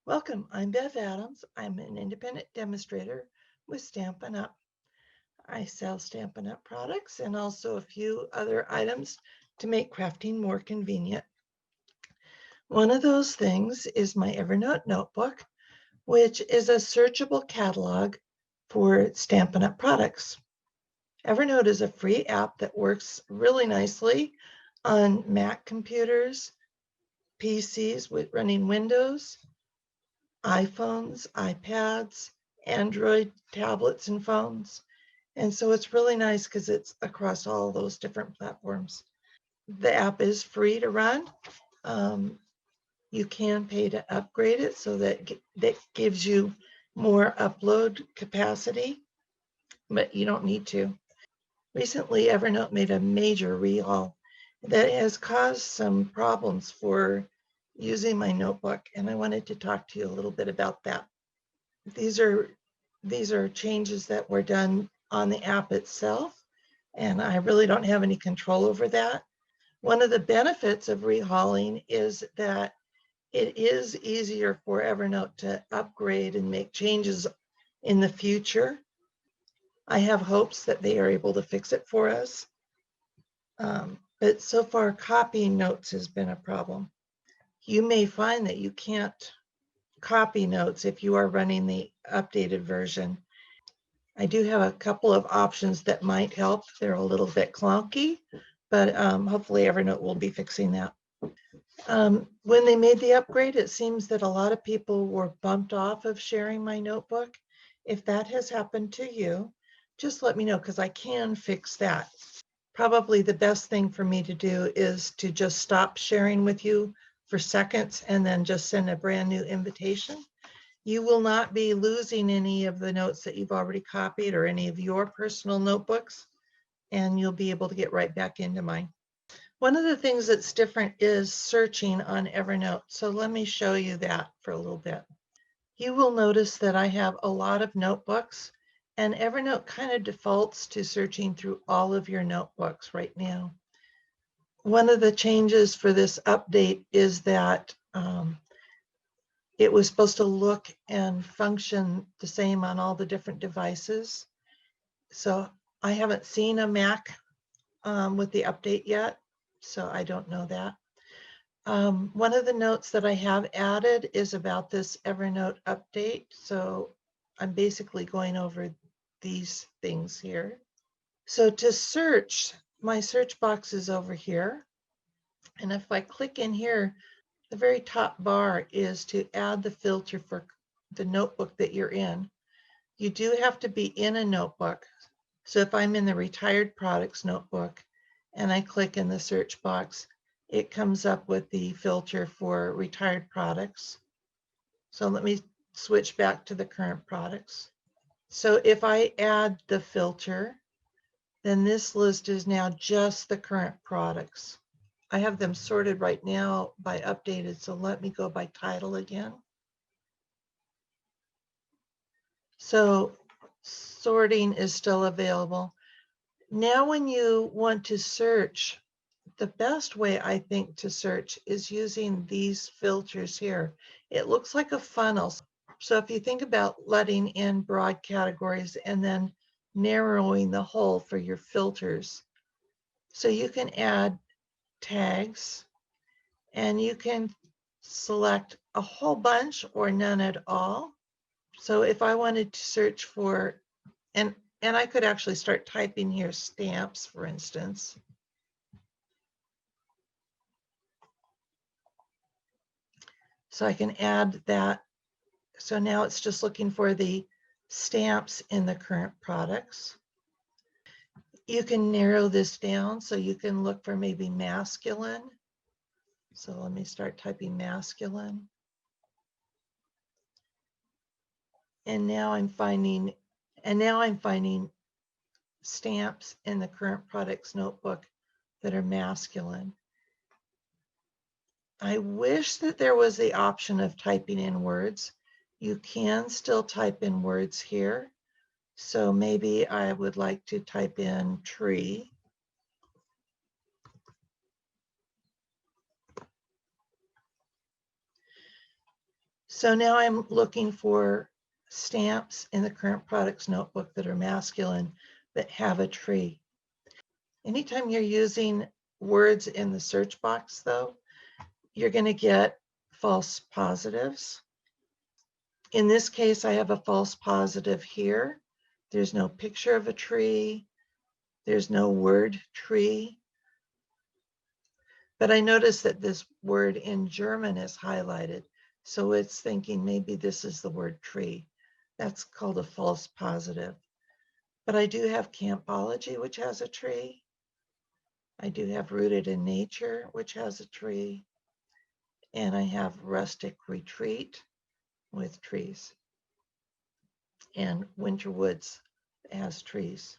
Welcome, I'm Bev Adams. I'm an independent demonstrator with Stampin' Up. I sell Stampin' Up products and also a few other items to make crafting more convenient. One of those things is my Evernote notebook, which is a searchable catalog for Stampin' Up products. Evernote is a free app that works really nicely on Mac computers, PCs with running Windows, iPhones, iPads, Android tablets and phones. And so it's really nice because it's across all those different platforms. The app is free to run. You can pay to upgrade it so that gives you more upload capacity, but you don't need to. Recently, Evernote made a major rehaul that has caused some problems for using my notebook, and I wanted to talk to you a little bit about that. These are changes that were done on the app itself, and I really don't have any control over that. One of the benefits of rehauling is that it is easier for Evernote to upgrade and make changes in the future. I have hopes that they are able to fix it for us. But so far, copying notes has been a problem. You may find that you can't copy notes if you are running the updated version. I do have a couple of options that might help. They're a little bit clunky, but hopefully Evernote will be fixing that. When they made the upgrade, it seems that a lot of people were bumped off of sharing my notebook. If that has happened to you, just let me know because I can fix that. Probably the best thing for me to do is to just stop sharing with you for seconds and then just send a brand new invitation. You will not be losing any of the notes that you've already copied or any of your personal notebooks, and you'll be able to get right back into mine. One of the things that's different is searching on Evernote. So let me show you that for a little bit. You will notice that I have a lot of notebooks, and Evernote kind of defaults to searching through all of your notebooks right now. One of the changes for this update is that it was supposed to look and function the same on all the different devices. So I haven't seen a Mac with the update yet, so I don't know that. One of the notes that I have added is about this Evernote update. So I'm basically going over these things here. So to search, my search box is over here. And if I click in here, the very top bar is to add the filter for the notebook that you're in. You do have to be in a notebook. So if I'm in the retired products notebook and I click in the search box, it comes up with the filter for retired products. So let me switch back to the current products. So if I add the filter, then this list is now just the current products. I have them sorted right now by updated, so let me go by title again. So sorting is still available. Now when you want to search, the best way I think to search is using these filters here. It looks like a funnel. So if you think about letting in broad categories and then narrowing the hole for your filters. So you can add tags and you can select a whole bunch or none at all. So if I wanted to search for, and I could actually start typing here stamps, for instance. So I can add that. So now it's just looking for the stamps in the current products. You can narrow this down so you can look for maybe masculine. So let me start typing masculine. And now I'm finding stamps in the current products notebook that are masculine. I wish that there was the option of typing in words. You can still type in words here. So maybe I would like to type in tree. So now I'm looking for stamps in the current products notebook that are masculine that have a tree. Anytime you're using words in the search box, though, you're going to get false positives. In this case, I have a false positive here. There's no picture of a tree. There's no word tree. But I noticed that this word in German is highlighted. So it's thinking maybe this is the word tree. That's called a false positive. But I do have Campology, which has a tree. I do have Rooted in Nature, which has a tree. And I have Rustic Retreat with trees. And Winter Woods has trees.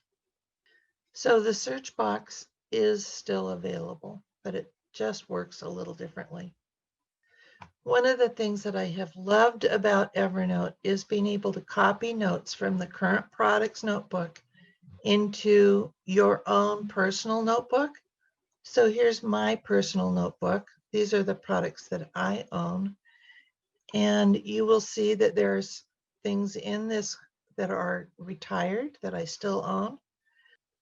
So the search box is still available, but it just works a little differently. One of the things that I have loved about Evernote is being able to copy notes from the current products notebook into your own personal notebook. So here's my personal notebook. These are the products that I own. And you will see that there's things in this that are retired that I still own.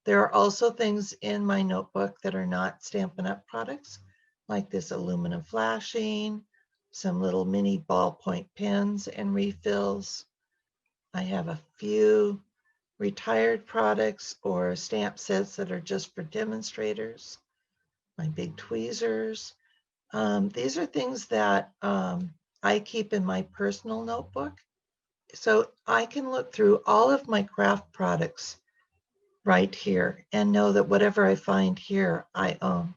There are also things in my notebook that are not Stampin' Up! Products, like this aluminum flashing, some little mini ballpoint pens and refills. I have a few retired products or stamp sets that are just for demonstrators, my big tweezers. These are things that I keep in my personal notebook. So I can look through all of my craft products right here and know that whatever I find here, I own.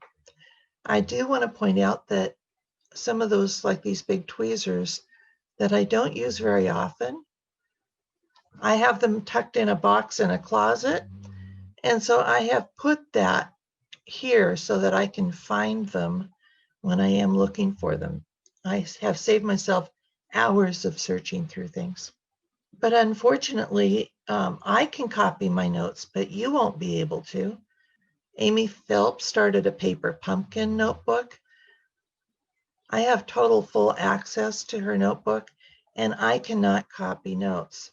I do want to point out that some of those, like these big tweezers that I don't use very often, I have them tucked in a box in a closet. And so I have put that here so that I can find them when I am looking for them. I have saved myself hours of searching through things. But unfortunately, I can copy my notes, but you won't be able to. Amy Phelps started a paper pumpkin notebook. I have total full access to her notebook, and I cannot copy notes.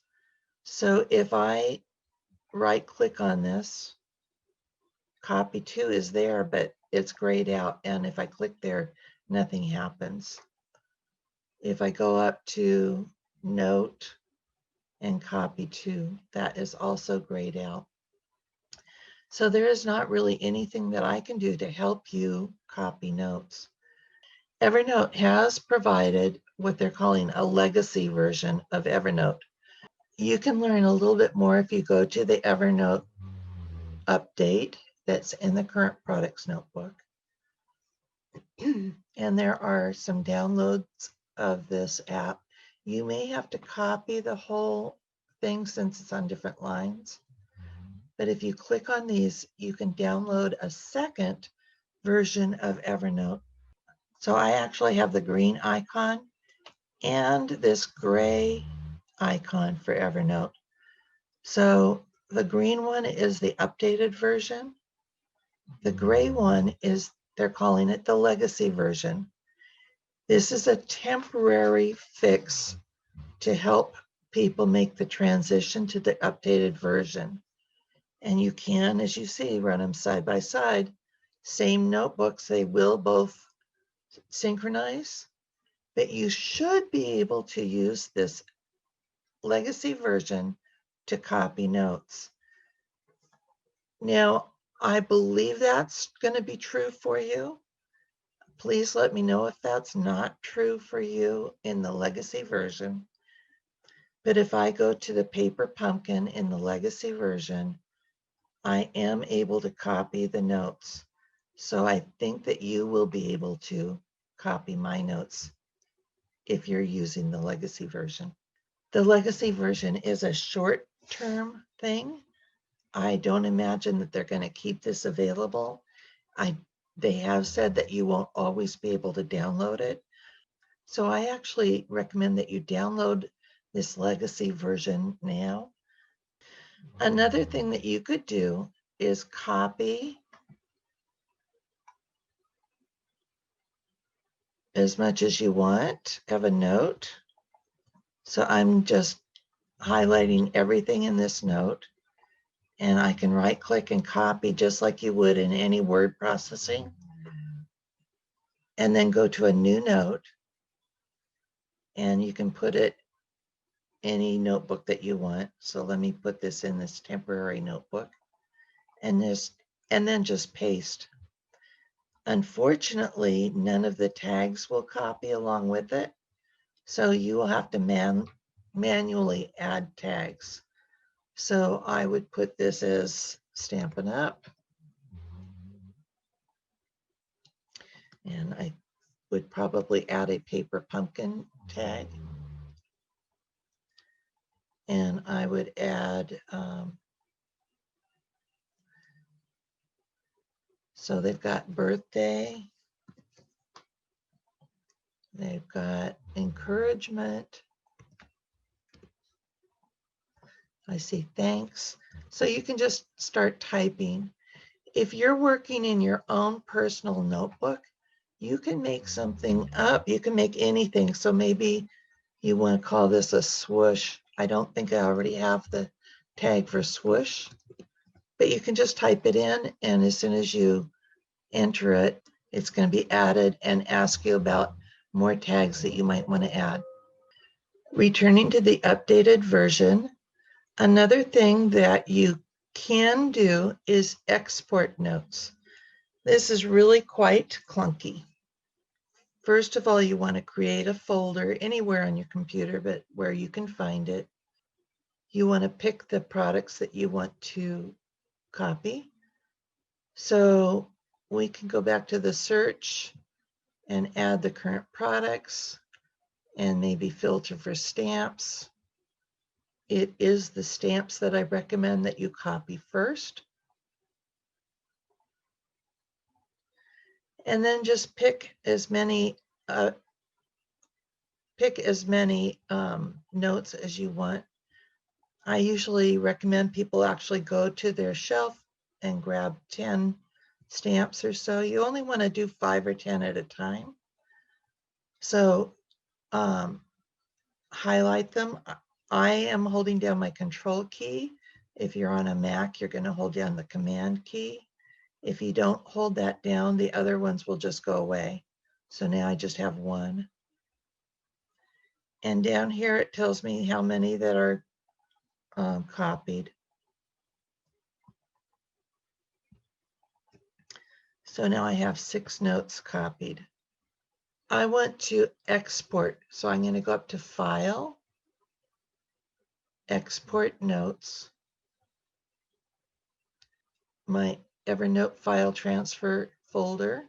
So if I right click on this, copy to is there, but it's grayed out. And if I click there, nothing happens. If I go up to note and copy to, that is also grayed out. So there is not really anything that I can do to help you copy notes. Evernote has provided what they're calling a legacy version of Evernote. You can learn a little bit more if you go to the Evernote update that's in the current products notebook. And there are some downloads of this app. You may have to copy the whole thing since it's on different lines. But if you click on these, you can download a second version of Evernote. So I actually have the green icon and this gray icon for Evernote. So the green one is the updated version. The gray one is, they're calling it the legacy version. This is a temporary fix to help people make the transition to the updated version. And you can, as you see, run them side by side. Same notebooks, they will both synchronize, but you should be able to use this legacy version to copy notes. Now, I believe that's going to be true for you. Please let me know if that's not true for you in the legacy version. But if I go to the paper pumpkin in the legacy version, I am able to copy the notes. So I think that you will be able to copy my notes if you're using the legacy version. The legacy version is a short-term thing. I don't imagine that they're going to keep this available. They have said that you won't always be able to download it. So I actually recommend that you download this legacy version now. Another thing that you could do is copy as much as you want of a note. So I'm just highlighting everything in this note, and I can right click and copy just like you would in any word processing, and then go to a new note, and you can put it any notebook that you want. So let me put this in this temporary notebook, and then just paste. Unfortunately, none of the tags will copy along with it, so you will have to manually add tags. So I would put this as Stampin' Up, and I would probably add a paper pumpkin tag, and I would add so they've got birthday, they've got encouragement, I see thanks. So you can just start typing. If you're working in your own personal notebook, you can make something up. You can make anything. So maybe you want to call this a swoosh. I don't think I already have the tag for swoosh, but you can just type it in, and as soon as you enter it, it's going to be added and ask you about more tags that you might want to add. Returning to the updated version, another thing that you can do is export notes. This is really quite clunky. First of all, you want to create a folder anywhere on your computer, but where you can find it. You want to pick the products that you want to copy. So we can go back to the search and add the current products and maybe filter for stamps. It is the stamps that I recommend that you copy first. And then just pick as many notes as you want. I usually recommend people actually go to their shelf and grab 10 stamps or so. You only want to do 5 or 10 at a time. So highlight them. I am holding down my control key. If you're on a Mac, you're going to hold down the command key. If you don't hold that down, the other ones will just go away. So now I just have one. And down here, it tells me how many that are copied. So now I have 6 notes copied. I want to export. So I'm going to go up to File, Export Notes, my Evernote file transfer folder.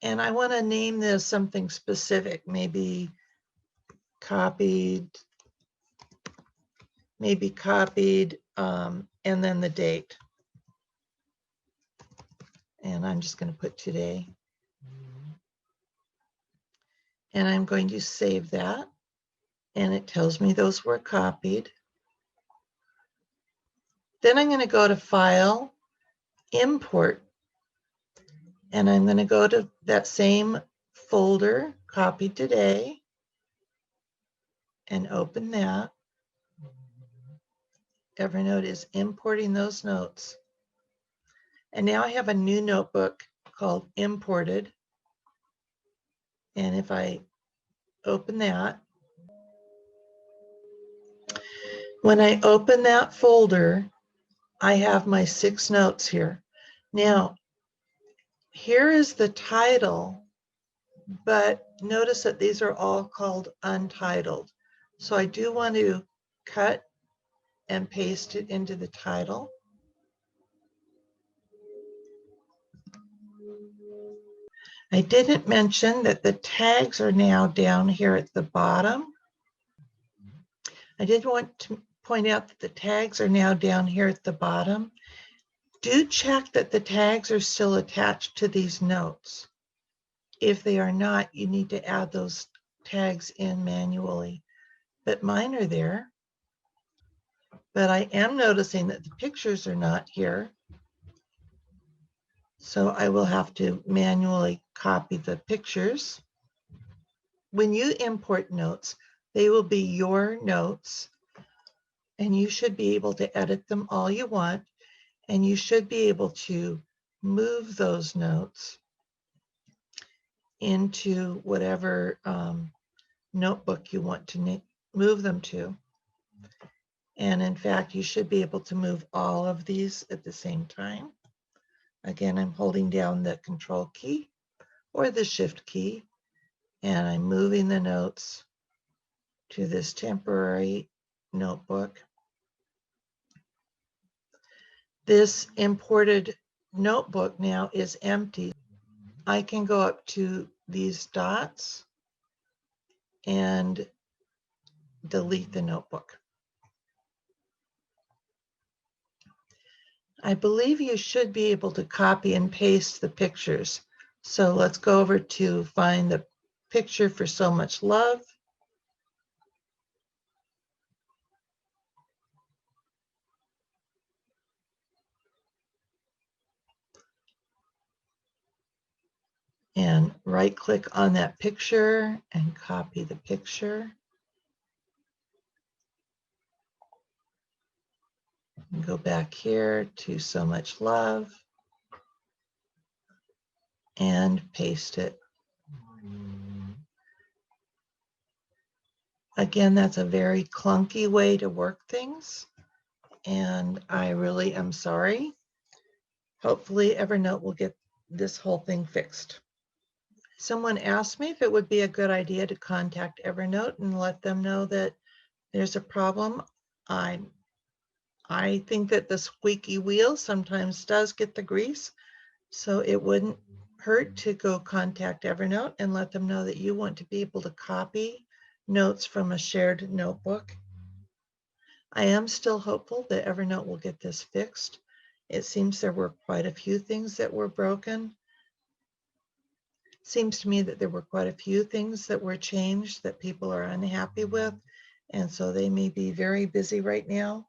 And I want to name this something specific, maybe copied, and then the date. And I'm just going to put today. And I'm going to save that. And it tells me those were copied. Then I'm going to go to File, Import. And I'm going to go to that same folder, Copied Today, and open that. Evernote is importing those notes. And now I have a new notebook called Imported. And if I open that, when I open that folder, I have my 6 notes here. Now, here is the title, but notice that these are all called untitled. So I do want to cut and paste it into the title. I didn't mention that the tags are now down here at the bottom. I did want to point out that the tags are now down here at the bottom. Do check that the tags are still attached to these notes. If they are not, you need to add those tags in manually. But mine are there. But I am noticing that the pictures are not here. So I will have to manually copy the pictures. When you import notes, They will be your notes, and you should be able to edit them all you want, and you should be able to move those notes into whatever notebook you want to move them to. And in fact, you should be able to move all of these at the same time. Again, I'm holding down the Control key or the Shift key, and I'm moving the notes to this temporary notebook. This imported notebook now is empty. I can go up to these dots and delete the notebook. I believe you should be able to copy and paste the pictures. So let's go over to find the picture for So Much Love. And right click on that picture and copy the picture. And go back here to So Much Love and paste it. Again, that's a very clunky way to work things, and I really am sorry. Hopefully Evernote will get this whole thing fixed. Someone asked me if it would be a good idea to contact Evernote and let them know that there's a problem. I think that the squeaky wheel sometimes does get the grease, so it wouldn't hurt to go contact Evernote and let them know that you want to be able to copy notes from a shared notebook. I am still hopeful that Evernote will get this fixed. It seems there were quite a few things that were broken. Seems to me that there were quite a few things that were changed that people are unhappy with, and so they may be very busy right now.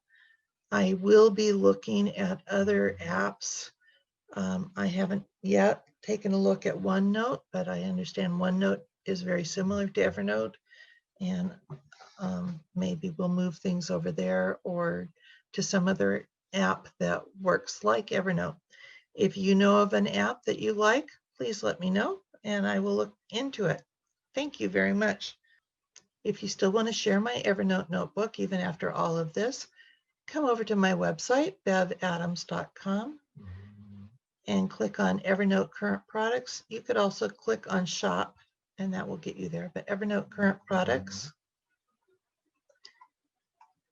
I will be looking at other apps. I haven't yet taken a look at OneNote, but I understand OneNote is very similar to Evernote, and maybe we'll move things over there or to some other app that works like Evernote. If you know of an app that you like, please let me know and I will look into it. Thank you very much. If you still want to share my Evernote notebook, even after all of this, come over to my website, bevadams.com, and click on Evernote Current Products. You could also click on Shop, and that will get you there. But Evernote Current Products,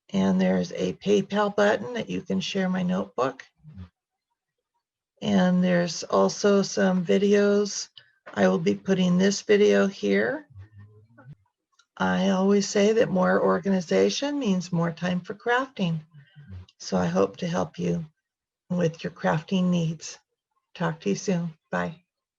and there's a PayPal button that you can share my notebook. And there's also some videos. I will be putting this video here. I always say that more organization means more time for crafting. So I hope to help you with your crafting needs. Talk to you soon. Bye.